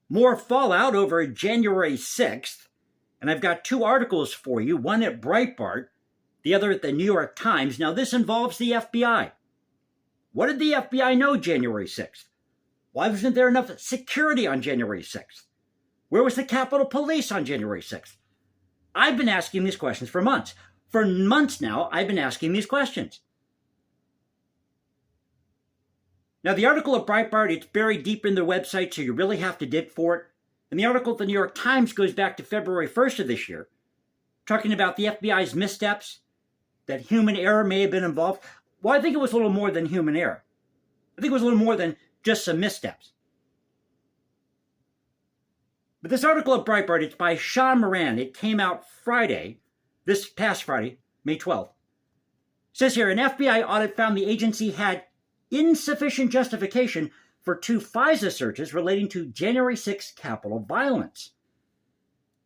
More fallout over January 6th, and I've got two articles for you, one at Breitbart, the other at the New York Times. Now, this involves the FBI. What did the FBI know January 6th? Why wasn't there enough security on January 6th? Where was the Capitol Police on January 6th? I've been asking these questions for months. For months now, I've been asking these questions. Now, the article at Breitbart, it's buried deep in their website, so you really have to dig for it. And the article at the New York Times goes back to February 1st of this year, talking about the FBI's missteps, that human error may have been involved. Well, I think it was a little more than human error. I think it was a little more than just some missteps. But this article at Breitbart, it's by Sean Moran. It came out Friday, this past Friday, May 12th. It says here, an FBI audit found the agency had insufficient justification for two FISA searches relating to January 6 Capitol violence.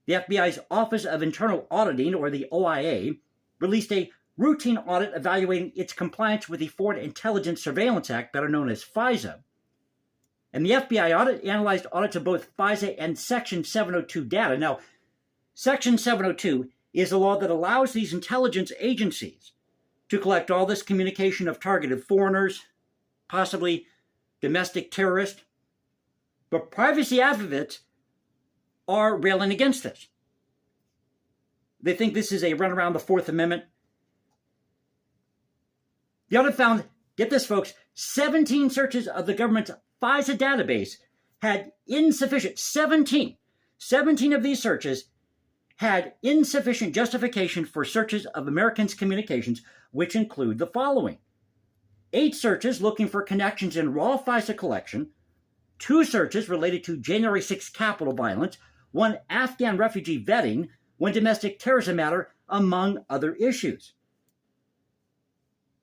The FBI's Office of Internal Auditing, or the OIA, released a routine audit evaluating its compliance with the Foreign Intelligence Surveillance Act, better known as FISA. And the FBI audit analyzed audits of both FISA and Section 702 data. Now, Section 702 is a law that allows these intelligence agencies to collect all this communication of targeted foreigners, possibly domestic terrorists. But privacy advocates are railing against this. They think this is a run around the Fourth Amendment. The audit found, get this folks, 17 searches of the government's FISA database had insufficient, 17 of these searches had insufficient justification for searches of Americans' communications, which include the following: 8 searches looking for connections in raw FISA collection, 2 searches related to January 6 Capitol violence, 1 Afghan refugee vetting, 1 domestic terrorism matter, among other issues.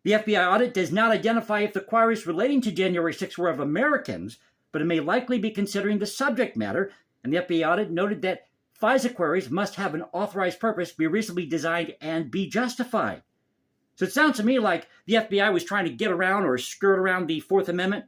The FBI audit does not identify if the queries relating to January 6 were of Americans, but it may likely be considering the subject matter, and the FBI audit noted that FISA queries must have an authorized purpose, be reasonably designed, and be justified. So it sounds to me like the FBI was trying to get around or skirt around the Fourth Amendment.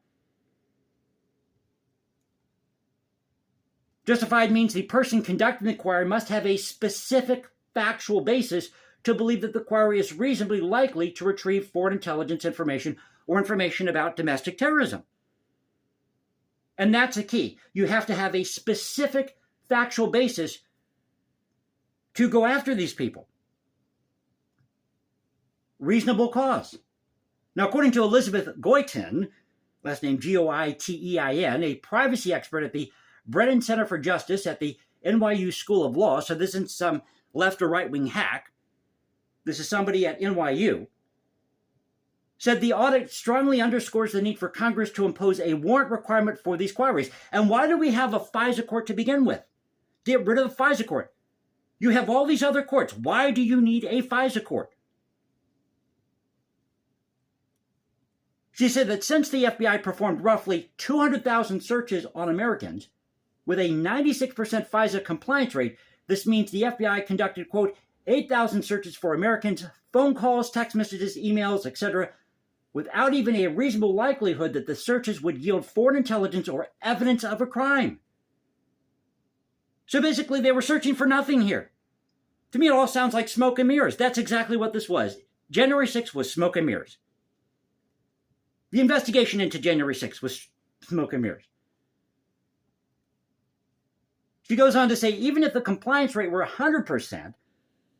Justified means the person conducting the query must have a specific factual basis to believe that the query is reasonably likely to retrieve foreign intelligence information or information about domestic terrorism. And that's a key. You have to have a specific factual basis to go after these people. Reasonable cause. Now, according to Elizabeth Goitein, last name Goitein, a privacy expert at the Brennan Center for Justice at the NYU School of Law, so this isn't some left or right-wing hack, this is somebody at NYU, said the audit strongly underscores the need for Congress to impose a warrant requirement for these queries. And why do we have a FISA court to begin with? Get rid of the FISA court. You have all these other courts. Why do you need a FISA court? She said that since the FBI performed roughly 200,000 searches on Americans with a 96% FISA compliance rate, this means the FBI conducted, quote, 8,000 searches for Americans, phone calls, text messages, emails, etc., without even a reasonable likelihood that the searches would yield foreign intelligence or evidence of a crime. So basically, they were searching for nothing here. To me, it all sounds like smoke and mirrors. That's exactly what this was. January 6th was smoke and mirrors. The investigation into January 6th was smoke and mirrors. She goes on to say, even if the compliance rate were 100%,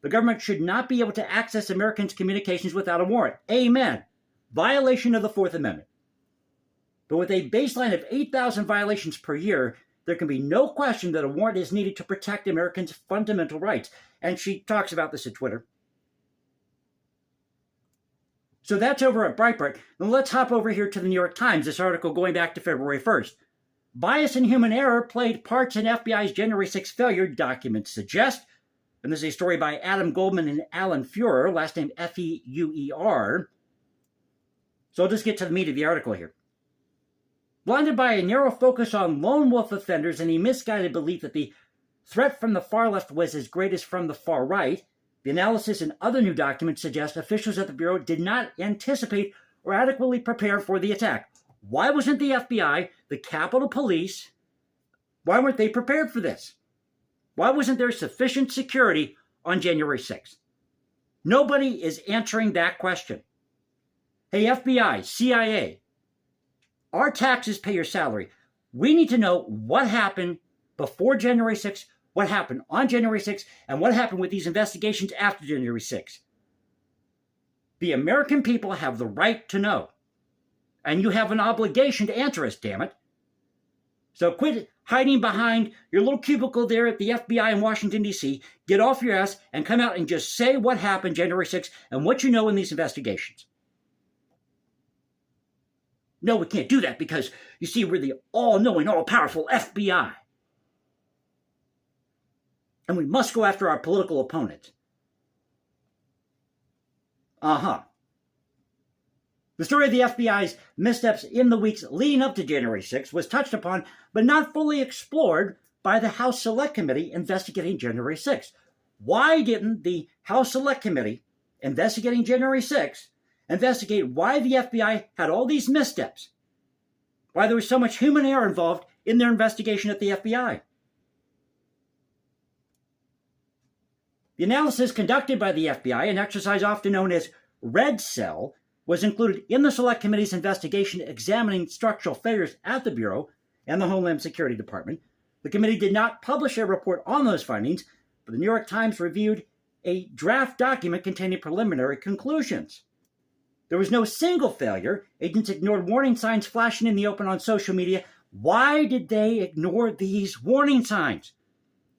the government should not be able to access Americans' communications without a warrant. Amen. Violation of the Fourth Amendment. But with a baseline of 8,000 violations per year, there can be no question that a warrant is needed to protect Americans' fundamental rights. And she talks about this at Twitter. So that's over at Breitbart. Now let's hop over here to the New York Times, this article going back to February 1st. Bias and human error played parts in FBI's January 6 failure, documents suggest. And this is a story by Adam Goldman and Alan Feuer, last name Feuer. So I'll just get to the meat of the article here. Blinded by a narrow focus on lone wolf offenders and a misguided belief that the threat from the far left was as great as from the far right, the analysis and other new documents suggest officials at the Bureau did not anticipate or adequately prepare for the attack. Why wasn't the FBI, the Capitol Police, Why weren't they prepared for this? Why wasn't there sufficient security on January 6th? Nobody is answering that question. Hey, FBI, CIA, our taxes pay your salary. We need to know what happened before January 6th, what happened on January 6th, and what happened with these investigations after January 6th. The American people have the right to know. And you have an obligation to answer us, damn it. So quit hiding behind your little cubicle there at the FBI in Washington, D.C. Get off your ass and come out and just say what happened January 6th and what you know in these investigations. No, we can't do that because, you see, we're the all-knowing, all-powerful FBI. And we must go after our political opponents. Uh-huh. The story of the FBI's missteps in the weeks leading up to January 6th was touched upon, but not fully explored by the House Select Committee investigating January 6th. Why didn't the House Select Committee investigating January 6th investigate why the FBI had all these missteps? Why there was so much human error involved in their investigation at the FBI? The analysis conducted by the FBI, an exercise often known as Red Cell, was included in the Select Committee's investigation examining structural failures at the Bureau and the Homeland Security Department. The committee did not publish a report on those findings, but the New York Times reviewed a draft document containing preliminary conclusions. There was no single failure. Agents ignored warning signs flashing in the open on social media. Why did they ignore these warning signs?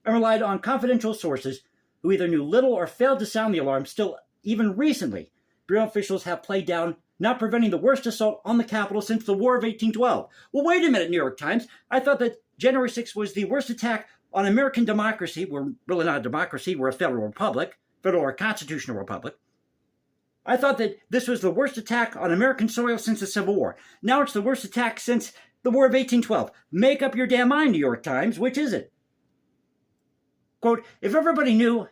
And relied on confidential sources who either knew little or failed to sound the alarm. Still, even recently, Bureau officials have played down not preventing the worst assault on the Capitol since the War of 1812. Well, wait a minute, New York Times. I thought that January 6th was the worst attack on American democracy. We're really not a democracy. We're a federal republic, federal or constitutional republic. I thought that this was the worst attack on American soil since the Civil War. Now it's the worst attack since the War of 1812. Make up your damn mind, New York Times. Which is it? Quote, if everybody knew,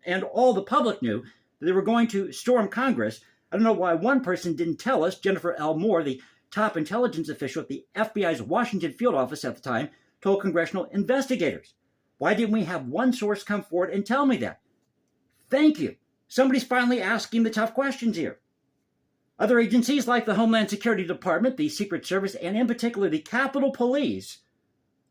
and all the public knew, that they were going to storm Congress, I don't know why one person didn't tell us. Jennifer L. Moore, the top intelligence official at the FBI's Washington field office at the time, told congressional investigators. Why didn't we have one source come forward and tell me that? Thank you. Somebody's finally asking the tough questions here. Other agencies like the Homeland Security Department, the Secret Service, and in particular the Capitol Police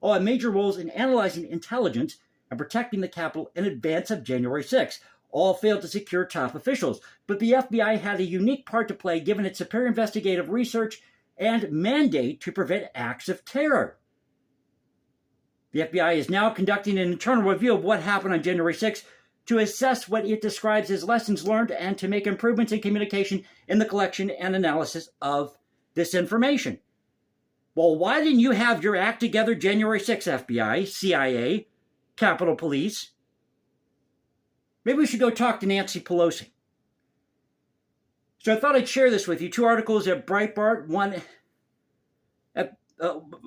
all had major roles in analyzing intelligence and protecting the Capitol in advance of January 6th. All failed to secure top officials, but the FBI had a unique part to play given its superior investigative research and mandate to prevent acts of terror. The FBI is now conducting an internal review of what happened on January 6th to assess what it describes as lessons learned and to make improvements in communication in the collection and analysis of this information. Well, why didn't you have your act together January 6th, FBI, CIA, Capitol Police? Maybe we should go talk to Nancy Pelosi. So I thought I'd share this with you. Two articles at Breitbart, one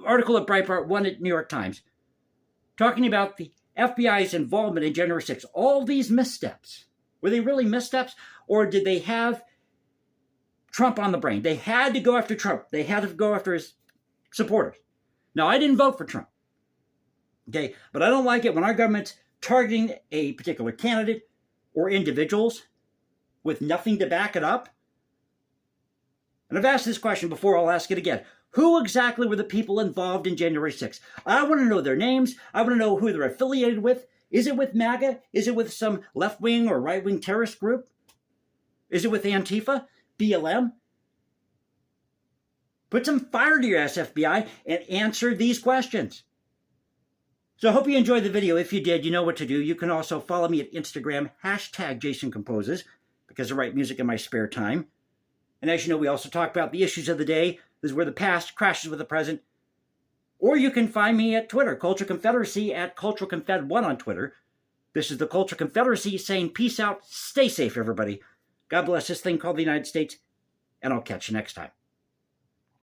article at Breitbart, one at New York Times, talking about the FBI's involvement in January 6th. All these missteps. Were they really missteps? Or did they have Trump on the brain? They had to go after Trump. They had to go after his supporters. Now, I didn't vote for Trump. Okay, but I don't like it when our government's targeting a particular candidate or individuals with nothing to back it up. And I've asked this question before, I'll ask it again. Who exactly were the people involved in January 6th? I want to know their names. I want to know who they're affiliated with. Is it with MAGA? Is it with some left-wing or right-wing terrorist group? Is it with Antifa? BLM? Put some fire to your ass, FBI, and answer these questions. So I hope you enjoyed the video. If you did, you know what to do. You can also follow me at Instagram, #JasonComposes, because I write music in my spare time. And as you know, we also talk about the issues of the day. This is where the past crashes with the present. Or you can find me at Twitter, Culture Confederacy, at CultureConfed1 on Twitter. This is the Culture Confederacy saying peace out. Stay safe, everybody. God bless this thing called the United States, and I'll catch you next time.